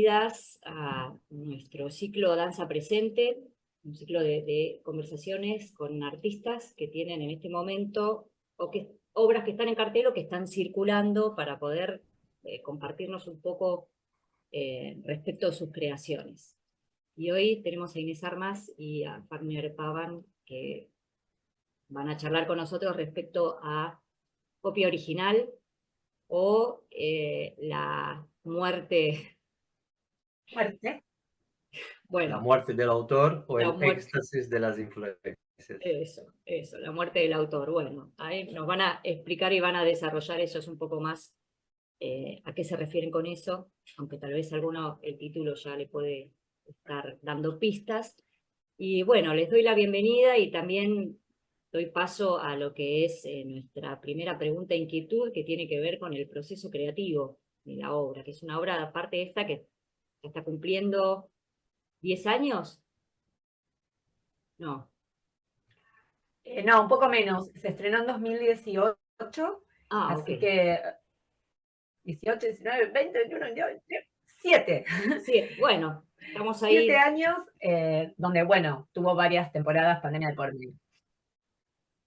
bienvenidas a nuestro ciclo Danza Presente, un ciclo de conversaciones con artistas que tienen en este momento obras que están en cartel o que están circulando para poder compartirnos un poco respecto a sus creaciones. Y hoy tenemos a Inés Armas y a Fagner Pavan que van a charlar con nosotros respecto a copia original o la muerte. Muerte. Bueno, la muerte del autor o el muerte, éxtasis de las influencias. Eso, la muerte del autor. Bueno, ahí nos van a explicar y van a desarrollar ellos un poco más a qué se refieren con eso, aunque tal vez alguno el título ya le puede estar dando pistas. Y bueno, les doy la bienvenida y también doy paso a lo que es nuestra primera pregunta e inquietud, que tiene que ver con el proceso creativo de la obra, que es una obra, aparte de esta, que está cumpliendo 10 años. No. No, un poco menos. Se estrenó en 2018, así Ok. que 18, 19, 20, 21, 22, 7. Sí, bueno, estamos ahí. 7 años, donde, bueno, tuvo varias temporadas, pandemia de por medio.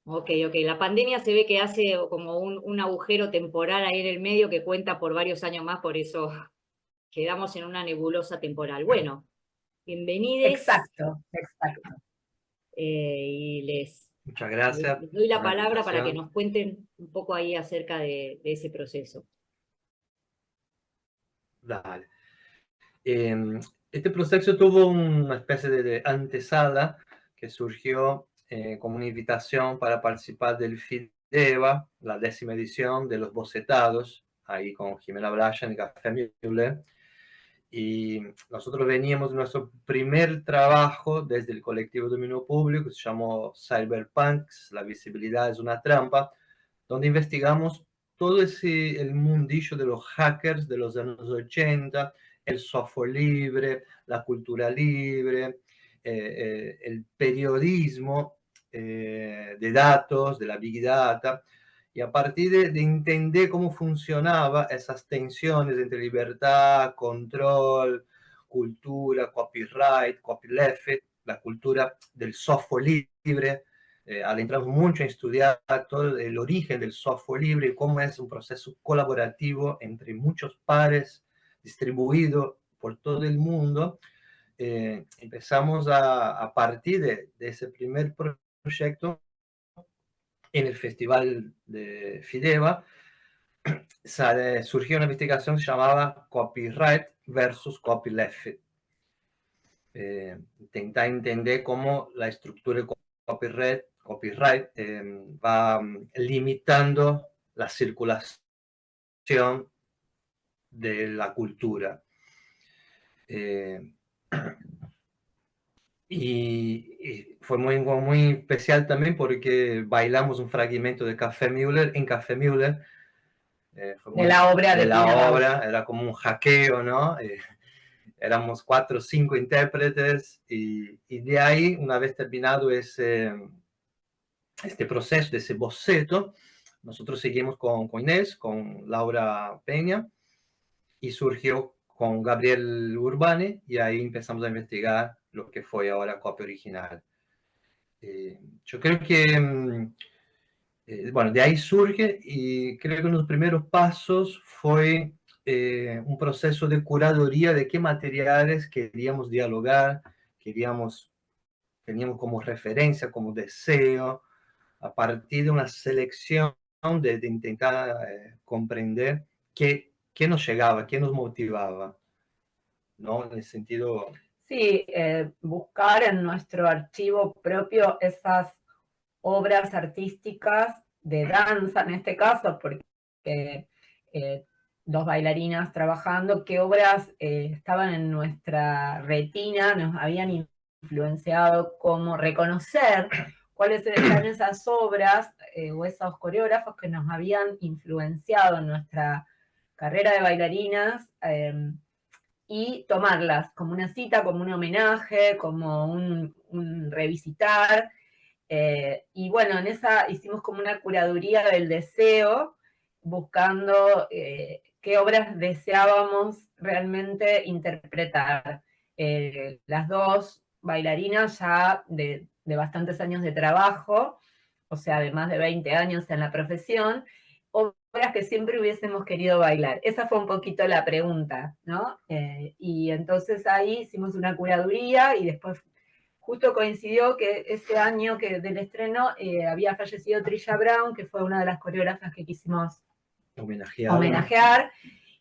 Ok. La pandemia se ve que hace como un agujero temporal ahí en el medio que cuenta por varios años más, por eso quedamos en una nebulosa temporal. Bueno, bienvenidos. Exacto. Y Muchas gracias. les doy la por la palabra para que invitación. nos cuenten un poco ahí acerca de ese proceso. Dale. Este proceso tuvo una especie de antesala que surgió como una invitación para participar del FIDEVA, la 10ª edición de los bocetados, ahí con Jimena Bryan y Café Müller. Y nosotros veníamos de nuestro primer trabajo desde el colectivo Dominio Público, que se llamó Cyberpunks, la visibilidad es una trampa, donde investigamos todo el mundillo de los hackers de los años 80, el software libre, la cultura libre, el periodismo de datos, de la Big Data, y a partir de entender cómo funcionaban esas tensiones entre libertad, control, cultura, copyright, copyleft, la cultura del software libre, adentramos mucho en estudiar todo el origen del software libre y cómo es un proceso colaborativo entre muchos pares distribuido por todo el mundo. Empezamos a partir de ese primer proyecto en el Festival de FIDEVA, surgió una investigación que se llamaba Copyright versus Copyleft. Intentar entender cómo la estructura de copyright va limitando la circulación de la cultura. Y fue muy especial también porque bailamos un fragmento de Café Müller en Café Müller. De la obra de la obra, era como un hackeo, ¿no? Éramos 4 o 5 intérpretes y de ahí, una vez terminado este proceso, de ese boceto, nosotros seguimos con Inés, con Laura Peña, y surgió con Gabriel Urbani, y ahí empezamos a investigar lo que fue ahora copia original. Yo creo que, bueno, de ahí surge, y creo que uno de los primeros pasos fue un proceso de curaduría de qué materiales queríamos dialogar, teníamos como referencia, como deseo, a partir de una selección de intentar comprender qué nos llegaba, qué nos motivaba, ¿no? En el sentido... Sí, buscar en nuestro archivo propio esas obras artísticas de danza, en este caso, porque 2 bailarinas trabajando, qué obras estaban en nuestra retina, nos habían influenciado, cómo reconocer cuáles eran esas obras o esos coreógrafos que nos habían influenciado en nuestra carrera de bailarinas, y tomarlas como una cita, como un homenaje, como un revisitar. Y bueno, en esa hicimos como una curaduría del deseo, buscando qué obras deseábamos realmente interpretar. Las dos bailarinas ya de bastantes años de trabajo, o sea, de más de 20 años en la profesión, obras que siempre hubiésemos querido bailar. Esa fue un poquito la pregunta, ¿no? Y entonces ahí hicimos una curaduría y después justo coincidió que ese año del estreno había fallecido Trisha Brown, que fue una de las coreógrafas que quisimos homenajear,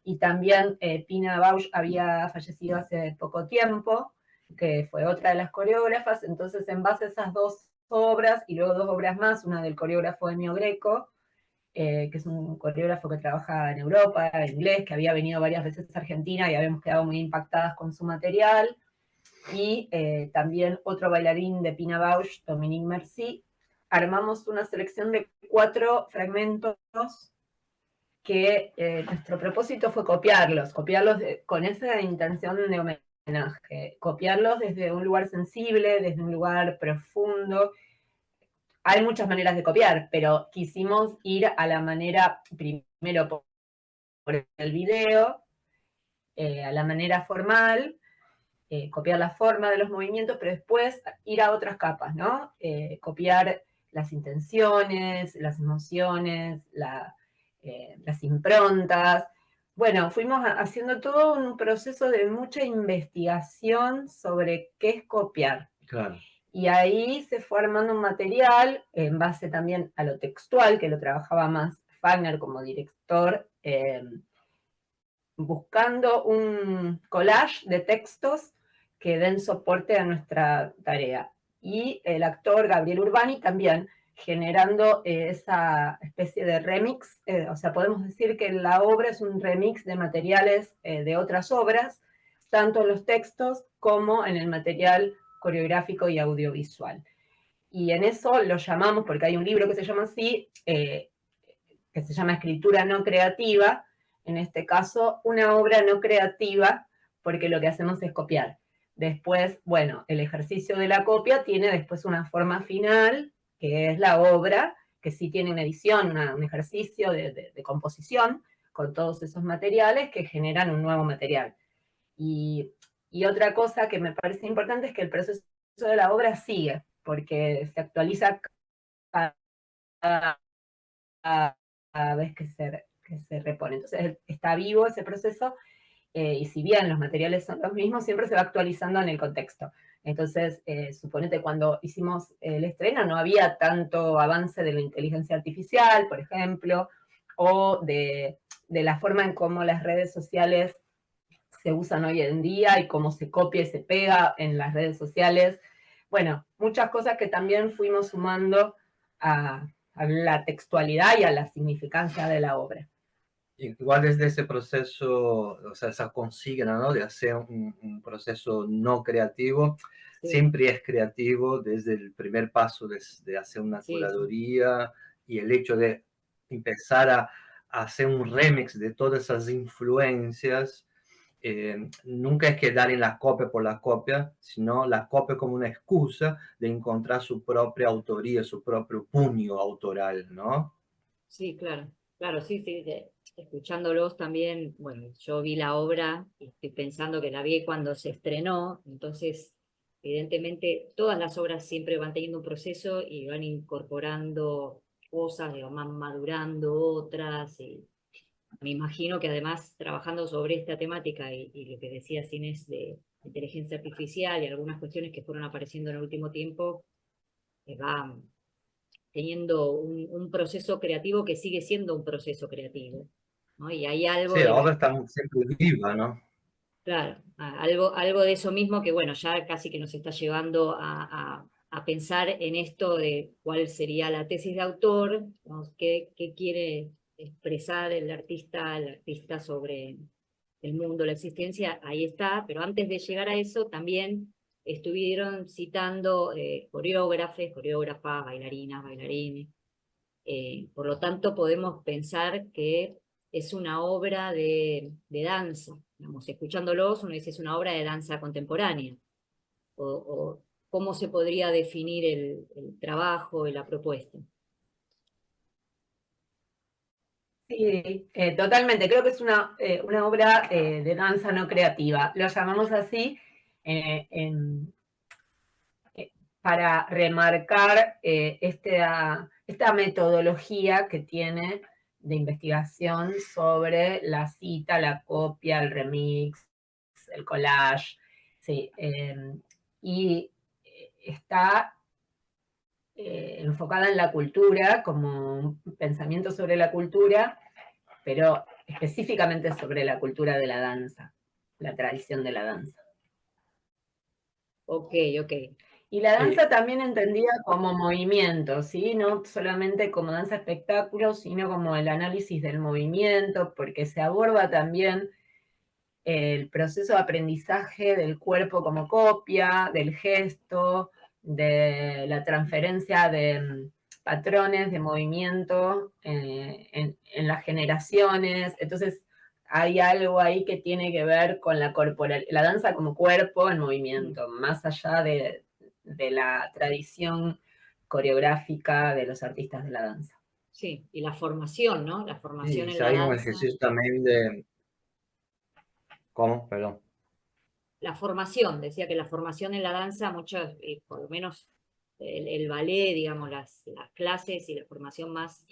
y también Pina Bausch había fallecido hace poco tiempo, que fue otra de las coreógrafas. Entonces, en base a esas dos obras, y luego dos obras más, una del coreógrafo Ennio Greco, que es un coreógrafo que trabaja en Europa, en inglés, que había venido varias veces a Argentina y habíamos quedado muy impactadas con su material, y también otro bailarín de Pina Bausch, Dominique Merci. Armamos una selección de 4 fragmentos que nuestro propósito fue copiarlos con esa intención de homenaje, copiarlos desde un lugar sensible, desde un lugar profundo. Hay muchas maneras de copiar, pero quisimos ir a la manera, primero por el video, a la manera formal, copiar la forma de los movimientos, pero después ir a otras capas, ¿no? Copiar las intenciones, las emociones, las improntas. Bueno, fuimos haciendo todo un proceso de mucha investigación sobre qué es copiar. Claro. Y ahí se fue armando un material en base también a lo textual, que lo trabajaba más Fagner como director, buscando un collage de textos que den soporte a nuestra tarea. Y el actor Gabriel Urbani también generando esa especie de remix, o sea, podemos decir que la obra es un remix de materiales de otras obras, tanto en los textos como en el material coreográfico y audiovisual. Y en eso lo llamamos, porque hay un libro que se llama así, que se llama Escritura no creativa, en este caso, una obra no creativa, porque lo que hacemos es copiar. Después, bueno, el ejercicio de la copia tiene después una forma final, que es la obra, que sí tiene una edición, un ejercicio de composición, con todos esos materiales que generan un nuevo material. Y otra cosa que me parece importante es que el proceso de la obra sigue, porque se actualiza cada vez que se repone. Entonces está vivo ese proceso, y si bien los materiales son los mismos, siempre se va actualizando en el contexto. Entonces, suponete cuando hicimos el estreno no había tanto avance de la inteligencia artificial, por ejemplo, o de la forma en cómo las redes sociales se usan hoy en día y cómo se copia y se pega en las redes sociales. Bueno, muchas cosas que también fuimos sumando a la textualidad y a la significancia de la obra. Igual desde ese proceso, o sea, esa consigna, ¿no? De hacer un proceso no creativo, Sí. siempre es creativo desde el primer paso de hacer una curaduría, y el hecho de empezar a hacer un remix de todas esas influencias. Nunca es quedar en la copia por la copia, sino la copia como una excusa de encontrar su propia autoría, su propio puño autoral, ¿no? Sí, claro, claro, sí, sí. Escuchándolos también, bueno, yo vi la obra y estoy pensando que la vi cuando se estrenó, entonces, evidentemente, todas las obras siempre van teniendo un proceso y van incorporando cosas, van madurando otras, y me imagino que además trabajando sobre esta temática y lo que decía Inés de inteligencia artificial y algunas cuestiones que fueron apareciendo en el último tiempo, va teniendo un proceso creativo que sigue siendo un proceso creativo, ¿no? Y hay algo Sí, la de, obra está siempre viva, ¿no? claro, algo de eso mismo que, bueno, ya casi que nos está llevando a pensar en esto de cuál sería la tesis de autor, ¿no? ¿Qué quiere expresar el artista sobre el mundo, la existencia? Ahí está, pero antes de llegar a eso también estuvieron citando coreógrafas, bailarinas, bailarines. Por lo tanto, podemos pensar que es una obra de danza. Digamos, escuchándolos, uno dice es una obra de danza contemporánea. O cómo se podría definir el trabajo y la propuesta. Sí, totalmente. Creo que es una obra de danza no creativa. Lo llamamos así eh, en- para remarcar esta metodología que tiene de investigación sobre la cita, la copia, el remix, el collage. Sí, y está enfocada en la cultura, como un pensamiento sobre la cultura, pero específicamente sobre la cultura de la danza, la tradición de la danza. Ok, ok. Y la Y danza también entendida como movimiento, ¿sí? No solamente como danza espectáculo, sino como el análisis del movimiento, porque se aborda también el proceso de aprendizaje del cuerpo como copia, del gesto, de la transferencia de patrones de movimiento en las generaciones. Entonces, hay algo ahí que tiene que ver con la danza como cuerpo en movimiento, más allá de la tradición coreográfica de los artistas de la danza. Sí, y la formación, ¿no? La formación sí, en si la hay un danza. ejercicio también de... ¿Cómo? Perdón. La formación, decía que la formación en la danza, muchos, por lo menos el ballet, digamos, las clases y la formación más,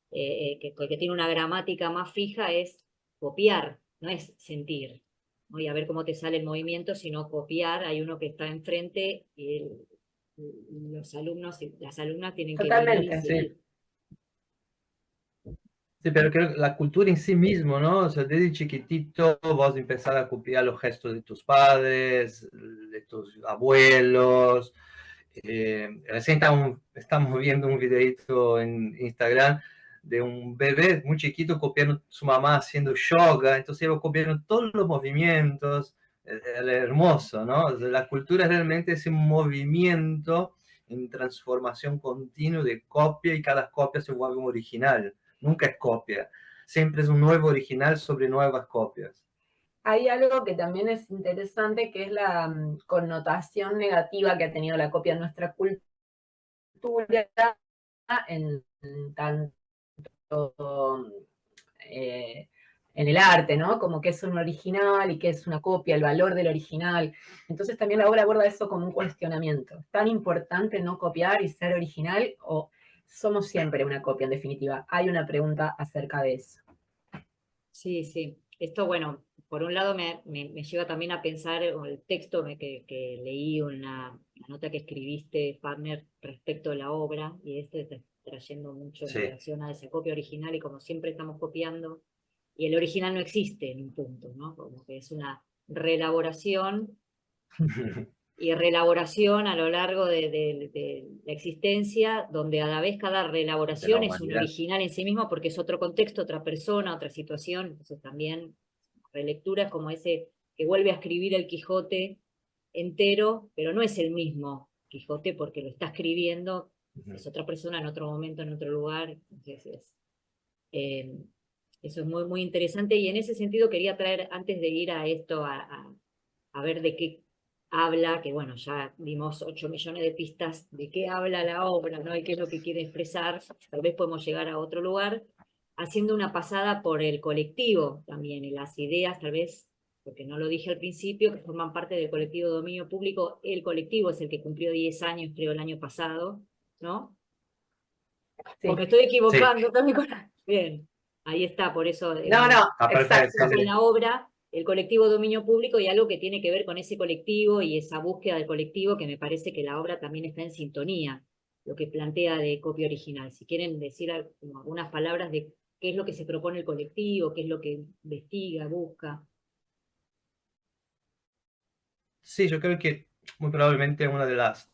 que tiene una gramática más fija es copiar, no es sentir. ¿No? Y a ver cómo te sale el movimiento, sino copiar. Hay uno que está enfrente y los alumnos y las alumnas tienen que mirar y Totalmente. Sí, seguir. sí, pero creo que la cultura en sí mismo, ¿no? O sea, desde chiquitito vos empezar a copiar los gestos de tus padres, de tus abuelos. Recién estamos viendo un videito en Instagram de un bebé muy chiquito copiando a su mamá haciendo yoga, entonces iba copiando todos los movimientos, era hermoso, ¿no? O sea, la cultura realmente es un movimiento en transformación continua de copia y cada copia se vuelve un original, nunca es copia, siempre es un nuevo original sobre nuevas copias. Hay algo que también es interesante, que es la connotación negativa que ha tenido la copia en nuestra cultura, en tanto eh, en el arte, ¿no? Como que es un original y que es una copia, el valor del original. Entonces también la obra aborda eso como un cuestionamiento. ¿Es tan importante no copiar y ser original o somos siempre una copia en definitiva? Hay una pregunta acerca de eso. Sí, sí. Esto, bueno, por un lado me lleva también a pensar en el texto que leí, una nota que escribiste, Partner, respecto a la obra, y esto está trayendo mucho en Sí. relación a esa copia original, y como siempre estamos copiando, y el original no existe en un punto, ¿no? Como que es una reelaboración y reelaboración a lo largo de la existencia, donde a la vez cada De la reelaboración es un humanidad. original en sí mismo porque es otro contexto, otra persona, otra situación. Entonces también relecturas como ese que vuelve a escribir el Quijote entero, pero no es el mismo Quijote porque lo está escribiendo, es otra persona en otro momento, en otro lugar. Entonces eh, eso es muy, muy interesante y en ese sentido quería traer, antes de ir a esto, a ver de qué habla, que bueno, ya dimos 8 millones de pistas de qué habla la obra, ¿no? Y qué es lo que quiere expresar, tal vez podemos llegar a otro lugar, haciendo una pasada por el colectivo también, y las ideas, tal vez, porque no lo dije al principio, que forman parte del colectivo Dominio Público. El colectivo es el que cumplió 10 años, creo, el año pasado, ¿no? O Sí. me estoy Sí, equivocando también con... Bien, ahí está, por eso No, no, está perfecto. exacto. con la obra, el colectivo Dominio Público, y algo que tiene que ver con ese colectivo y esa búsqueda del colectivo, que me parece que la obra también está en sintonía, lo que plantea de copia original. Si quieren decir como algunas palabras de qué es lo que se propone el colectivo, qué es lo que investiga, busca. Sí, yo creo que muy probablemente una de las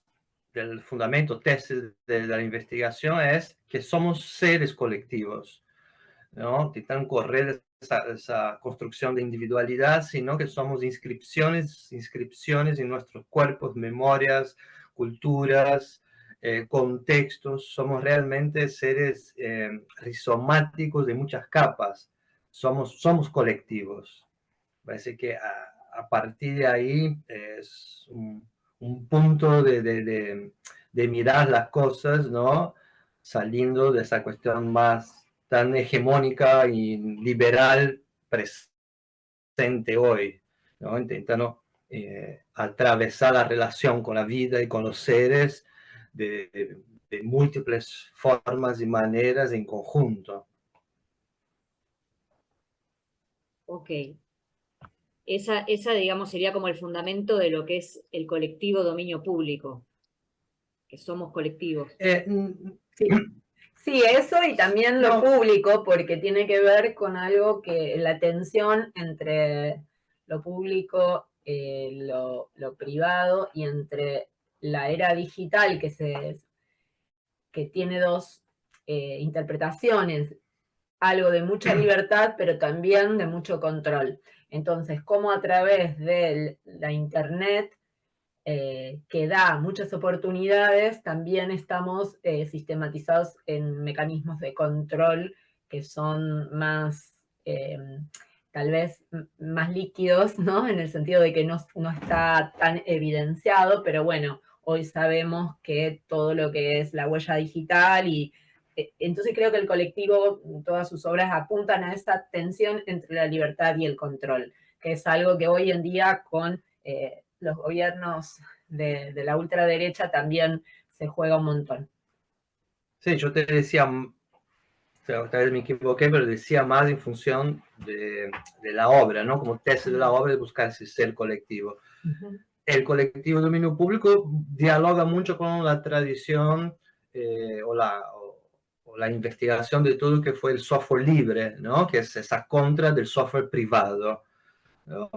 del fundamento, tesis de la investigación es que somos seres colectivos, ¿no? Intentan correr esa construcción de individualidad, sino que somos inscripciones en nuestros cuerpos, memorias, culturas, contextos. Somos realmente seres rizomáticos de muchas capas. Somos colectivos. Parece que a partir de ahí es un punto de mirar las cosas, ¿no? Saliendo de esa cuestión más tan hegemónica y liberal presente hoy, ¿no? Intentando atravesar la relación con la vida y con los seres de múltiples formas y maneras en conjunto. Ok. Esa, digamos, sería como el fundamento de lo que es el colectivo dominio público, que somos colectivos. Sí. Sí, eso y también lo público, porque tiene que ver con algo que la tensión entre lo público, lo privado, y entre la era digital que tiene dos interpretaciones, algo de mucha libertad, pero también de mucho control. Entonces, cómo a través de la Internet, que da muchas oportunidades, también estamos sistematizados en mecanismos de control que son más, tal vez, más líquidos, ¿no? En el sentido de que no está tan evidenciado, pero bueno, hoy sabemos que todo lo que es la huella digital y entonces creo que el colectivo, todas sus obras apuntan a esa tensión entre la libertad y el control, que es algo que hoy en día con los gobiernos de la ultraderecha también se juega un montón. Sí, yo te decía, tal vez me equivoqué, pero decía más en función de la obra, ¿no? Como tesis de la obra, de buscar ese ser colectivo. El colectivo de dominio público dialoga mucho con la tradición o la investigación de todo lo que fue el software libre, ¿no? Que es esa contra del software privado, ¿no?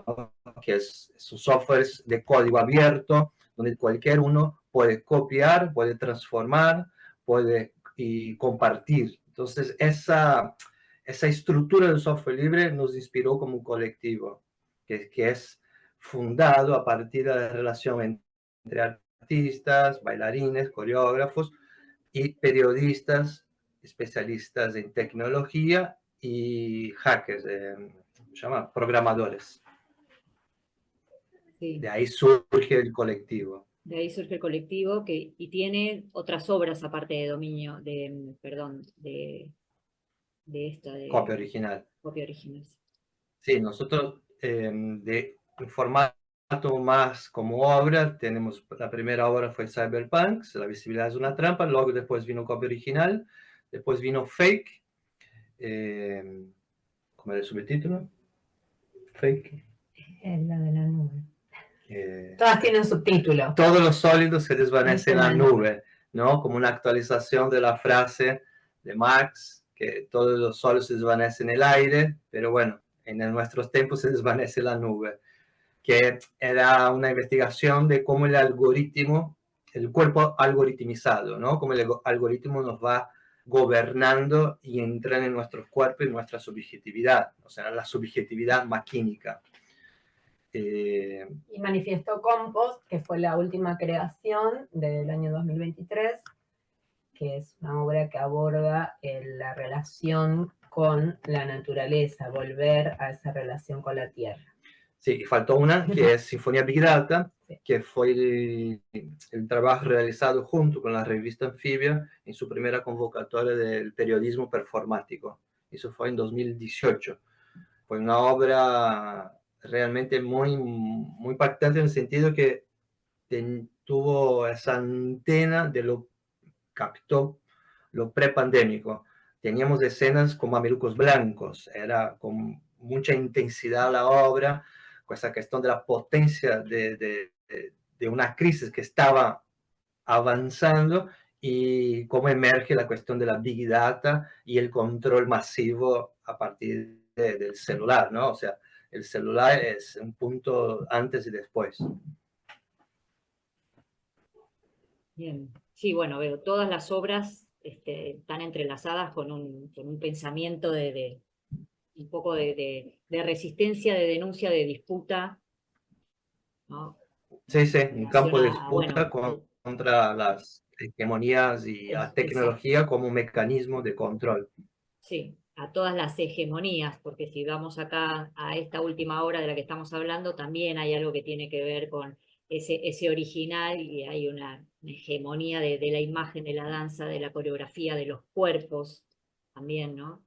Que son softwares de código abierto, donde cualquier uno puede copiar, puede transformar, puede y compartir. Entonces, esa estructura del software libre nos inspiró como un colectivo, que es fundado a partir de la relación entre artistas, bailarines, coreógrafos y periodistas especialistas en tecnología y hackers, se llama programadores. Sí. De ahí surge el colectivo. De ahí surge el colectivo y tiene otras obras aparte de dominio, perdón, de esta, de Copia original. Copia original. Sí, nosotros de formato más como obra, tenemos la primera obra fue Cyberpunks, La visibilidad es una trampa, luego después vino Copia original, después vino Fake, ¿cómo era el subtítulo? Fake. Es la de la nube. Todas tienen subtítulo. Todos los sólidos se desvanecen en la nube, ¿no? Como una actualización de la frase de Marx, que todos los sólidos se desvanecen en el aire, pero bueno, en nuestros tiempos se desvanece la nube, que era una investigación de cómo el algoritmo, el cuerpo algoritmizado, ¿no? Cómo el algoritmo nos va gobernando y entra en nuestros cuerpos y nuestra subjetividad, o sea, la subjetividad maquínica. Y Manifiesto Compost, que fue la última creación del año 2023, que es una obra que aborda la relación con la naturaleza, volver a esa relación con la tierra. Sí, faltó una que es Sinfonía Big Data, sí, que fue el trabajo realizado junto con la revista Anfibia en su primera convocatoria del periodismo performático. Eso fue en 2018. Fue una obra realmente muy, muy impactante en el sentido que tuvo esa antena de lo captó lo prepandémico. Teníamos escenas como Mamelucos Blancos, era con mucha intensidad la obra, con esa cuestión de la potencia de una crisis que estaba avanzando y cómo emerge la cuestión de la Big Data y el control masivo a partir del celular, ¿no? O sea, el celular es un punto antes y después. Bien, sí, bueno, veo, todas las obras están entrelazadas con un pensamiento de un poco de resistencia, de denuncia, de disputa, ¿no? Sí, sí, un campo de disputa bueno, contra las hegemonías y la tecnología exacto, como un mecanismo de control. Sí, a todas las hegemonías, porque si vamos acá a esta última obra de la que estamos hablando, también hay algo que tiene que ver con ese original y hay una hegemonía de la imagen, de la danza, de la coreografía, de los cuerpos, también, ¿no?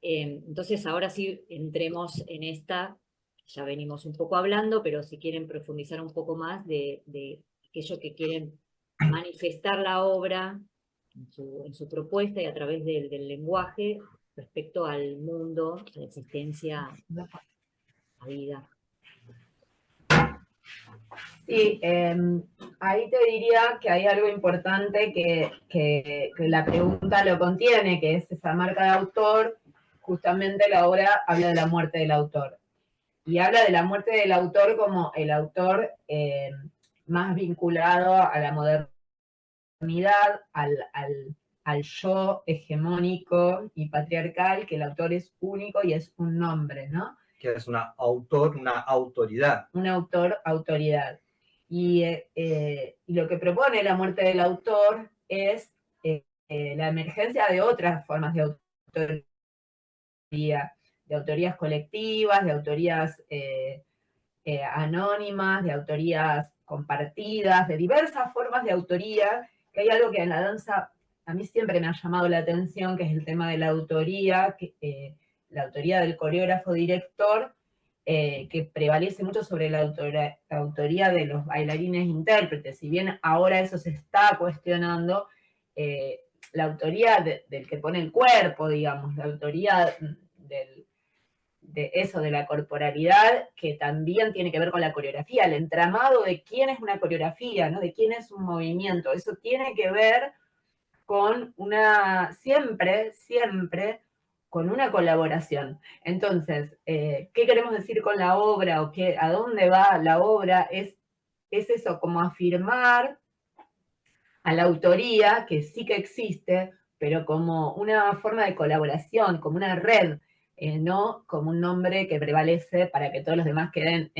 Entonces ahora sí entremos en esta, ya venimos un poco hablando, pero si quieren profundizar un poco más de aquello que quieren manifestar la obra en su propuesta y a través del lenguaje respecto al mundo, a la existencia, a vida. Sí, ahí te diría que hay algo importante que la pregunta lo contiene, que es esa marca de autor. Justamente la obra habla de la muerte del autor. Y habla de la muerte del autor como el autor más vinculado a la modernidad, al yo hegemónico y patriarcal, que el autor es único y es un nombre, ¿no? Que es un autor, una autoridad. Un autor, autoridad. Y lo que propone la muerte del autor es la emergencia de otras formas de autorías colectivas, de autorías anónimas, de autorías compartidas, de diversas formas de autoría, que hay algo que en la danza a mí siempre me ha llamado la atención, que es el tema de la autoría, la autoría del coreógrafo director, que prevalece mucho sobre la autoría de los bailarines intérpretes. Si bien ahora eso se está cuestionando, la autoría del que pone el cuerpo, digamos, la autoría de eso, de la corporalidad, que también tiene que ver con la coreografía, el entramado de quién es una coreografía, ¿no? De quién es un movimiento. Eso tiene que ver con siempre, con una colaboración. Entonces, ¿qué queremos decir con la obra o a dónde va la obra? Es eso, como afirmar a la autoría, que sí que existe, pero como una forma de colaboración, como una red, no como un nombre que prevalece para que todos los demás queden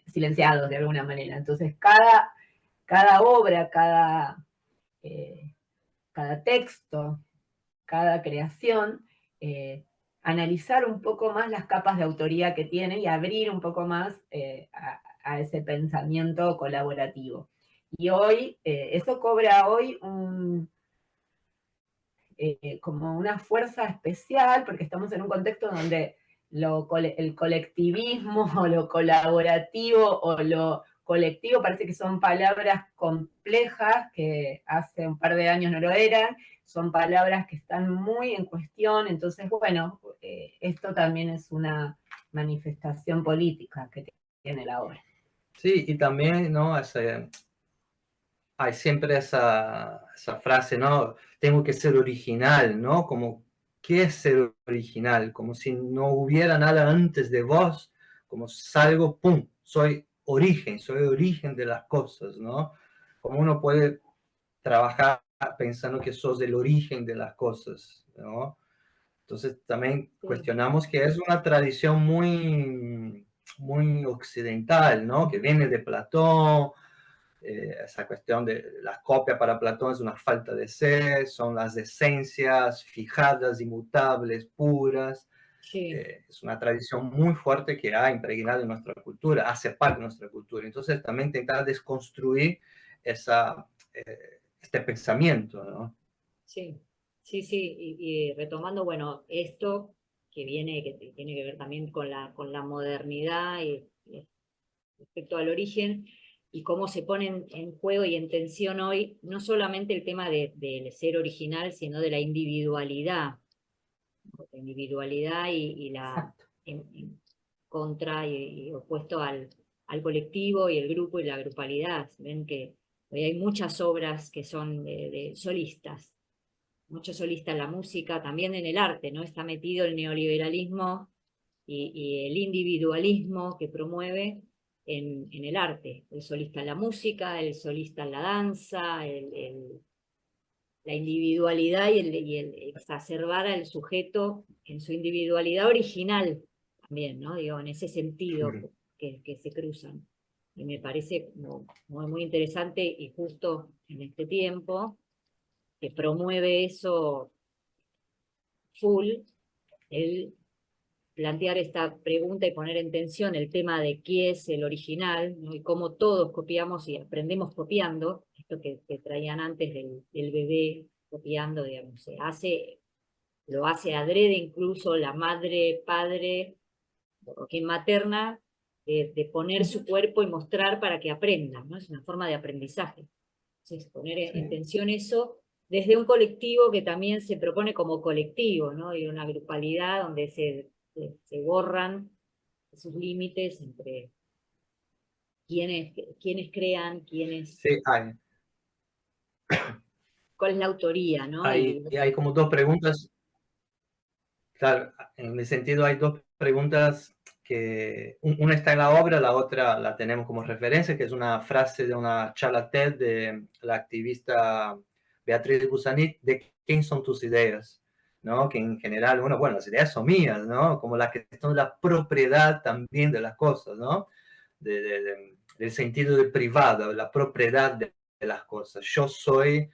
silenciados de alguna manera. Entonces, cada obra, cada texto, cada creación, analizar un poco más las capas de autoría que tiene y abrir un poco más a ese pensamiento colaborativo. Y hoy, eso cobra hoy como una fuerza especial, porque estamos en un contexto donde el colectivismo o lo colaborativo o lo colectivo parece que son palabras complejas que hace un par de años no lo eran, son palabras que están muy en cuestión. Entonces, bueno, esto también es una manifestación política que tiene la obra. Sí, y también, ¿no? Hay siempre esa frase, ¿no? Tengo que ser original, ¿no? Como, ¿qué es ser original? Como si no hubiera nada antes de vos, como salgo, ¡pum! Soy origen de las cosas, ¿no? Como uno puede trabajar pensando que sos el origen de las cosas, ¿no? Entonces también cuestionamos que es una tradición muy occidental, ¿no? Que viene de Platón. Esa cuestión de la copia para Platón es una falta de ser, son las esencias fijadas, inmutables, puras. Sí. Es una tradición muy fuerte que ha impregnado en nuestra cultura, hace parte de nuestra cultura. Entonces también intentar desconstruir este pensamiento, ¿no? Sí, sí, sí, y retomando, bueno, esto que viene, que tiene que ver también con la modernidad y respecto al origen, y cómo se ponen en juego y en tensión hoy, no solamente el tema del ser original, sino de la individualidad, ¿no? La individualidad y la en contra y opuesto al colectivo y el grupo y la grupalidad. Ven que hoy hay muchas obras que son de solistas, mucho solista en la música, también en el arte, ¿no? Está metido el neoliberalismo y el individualismo que promueve en el arte. El solista en la música, el solista en la danza, la individualidad y el exacerbar al sujeto en su individualidad original también, ¿no? Digo, en ese sentido que se cruzan. Y me parece muy, muy interesante y justo en este tiempo que promueve eso full, el plantear esta pregunta y poner en tensión el tema de qué es el original, ¿no? Y cómo todos copiamos y aprendemos copiando, esto que traían antes del bebé copiando, digamos, se hace lo hace adrede incluso la madre, padre, o quien materna, de poner su cuerpo y mostrar para que aprendan, ¿no? Es una forma de aprendizaje. Entonces, poner en tensión eso desde un colectivo que también se propone como colectivo, ¿no? Y una grupalidad donde se borran esos límites entre quiénes crean, Sí, cuál es la autoría, ¿no? hay como dos preguntas. Claro, en ese sentido hay dos preguntas que una está en la obra, la otra la tenemos como referencia, que es una frase de una charla TED de la activista Beatriz Busanit, de quién son tus ideas, ¿no? Que en general, bueno, las ideas son mías, ¿no? Como la cuestión de la propiedad también de las cosas, ¿no? Del sentido de privado, la propiedad de las cosas. Yo soy...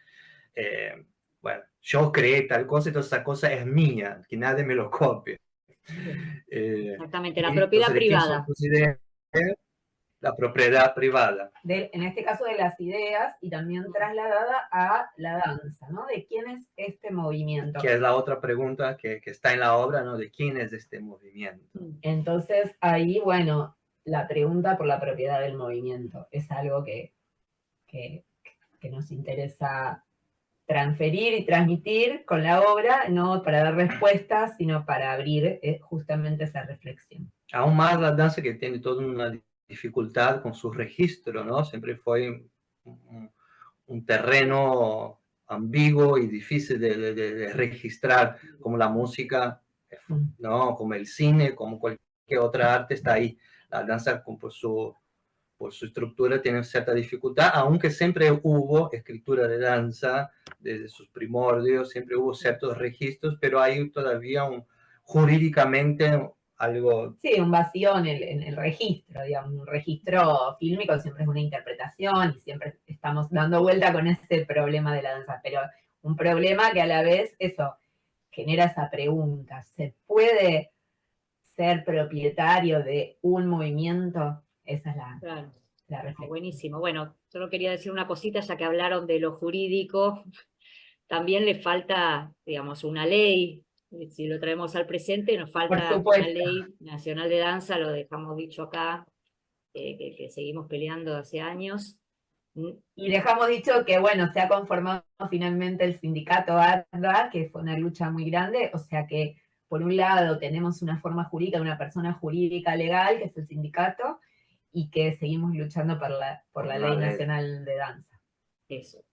bueno, yo creé tal cosa, entonces esa cosa es mía, que nadie me lo copie. Exactamente, la propiedad Entonces, ¿de quién son privada. tus ideas? La propiedad privada. En este caso de las ideas y también trasladada a la danza, ¿no? ¿De quién es este movimiento? Que es la otra pregunta que está en la obra, ¿no? ¿De quién es este movimiento? Entonces ahí, bueno, la pregunta por la propiedad del movimiento es algo que nos interesa transferir y transmitir con la obra, no para dar respuestas, sino para abrir justamente esa reflexión. Aún más la danza, que tiene toda una dificultad con su registro, ¿no? Siempre fue un terreno ambiguo y difícil de registrar, como la música, ¿no? Como el cine, como cualquier otra arte, está ahí. La danza, por su estructura, tiene cierta dificultad, aunque siempre hubo escritura de danza desde sus primordios, siempre hubo ciertos registros, pero hay todavía jurídicamente algo... Sí, un vacío en el registro, digamos, un registro fílmico siempre es una interpretación y siempre estamos dando vuelta con ese problema de la danza, pero un problema que a la vez eso genera esa pregunta, ¿se puede ser propietario de un movimiento? Esa es la reflexión. Buenísimo. Bueno, solo quería decir una cosita, ya que hablaron de lo jurídico, también le falta, digamos, una ley. Si lo traemos al presente, nos falta una ley nacional de danza, lo dejamos dicho acá, que seguimos peleando hace años. Y dejamos dicho que, bueno, se ha conformado finalmente el sindicato ARDA, que fue una lucha muy grande, o sea que, por un lado, tenemos una forma jurídica, una persona jurídica legal, que es el sindicato, y que seguimos luchando por la Ley Nacional de Danza. Eso.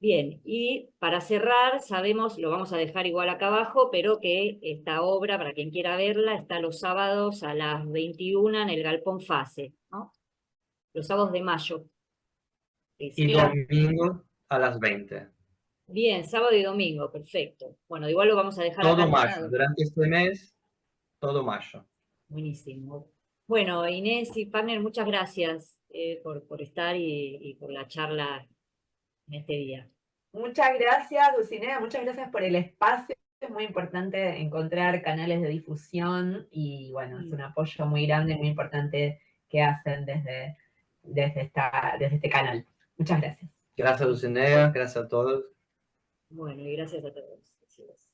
Bien, y para cerrar, sabemos, lo vamos a dejar igual acá abajo, pero que esta obra, para quien quiera verla, está los sábados a las 21 en el Galpón Fase, ¿no? Los sábados de mayo. Y domingo a las 20. Bien, sábado y domingo, perfecto. Bueno, igual lo vamos a dejar todo acá. Mayo, durante este mes, todo mayo. Buenísimo. Bueno, Inés y Partner, muchas gracias por estar y por la charla en este día. Muchas gracias, Dulcinea, muchas gracias por el espacio. Es muy importante encontrar canales de difusión y bueno, es un apoyo muy grande, muy importante que hacen desde este canal. Muchas gracias. Gracias, Dulcinea, gracias a todos. Bueno, y gracias a todos. Gracias.